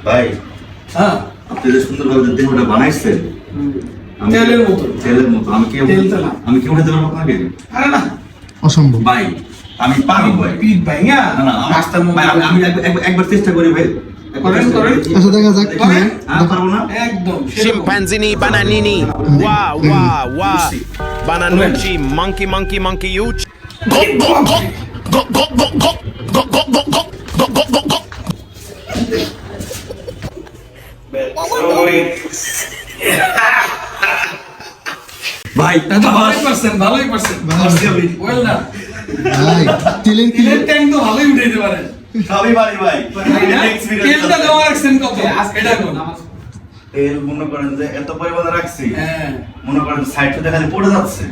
ভাই হ্যাঁ আপনি যে সুন্দরভাবে দেহটা বানাইছেন তেলের মতো আমি কি উঠাতে পারবো আপনাকে? আরে না অসম্ভব ভাই আমি পারবো ভাই পিট ভাই না না আমি একবার চেষ্টা করি ভাই করেন আচ্ছা দেখা যাক কি হয় পারবো না একদম Scimpanzini bananini. Wow, wow, wow. Bananucci, monkey, monkey, monkey, huge. ভাই ভালোই পারছেন ওয়েল না ভাই তিলেন তেলের ট্যাঙ্ক তো ভালোই উঠে দিতে পারে সবই পারি ভাই তেলটা দেওয়া রাখছেন কত এটা কোন তেল মনে করেন যে এত পরিমাণে রাখছি হ্যাঁ মনে করেন সাইড থেকে খালি পড়ে যাচ্ছে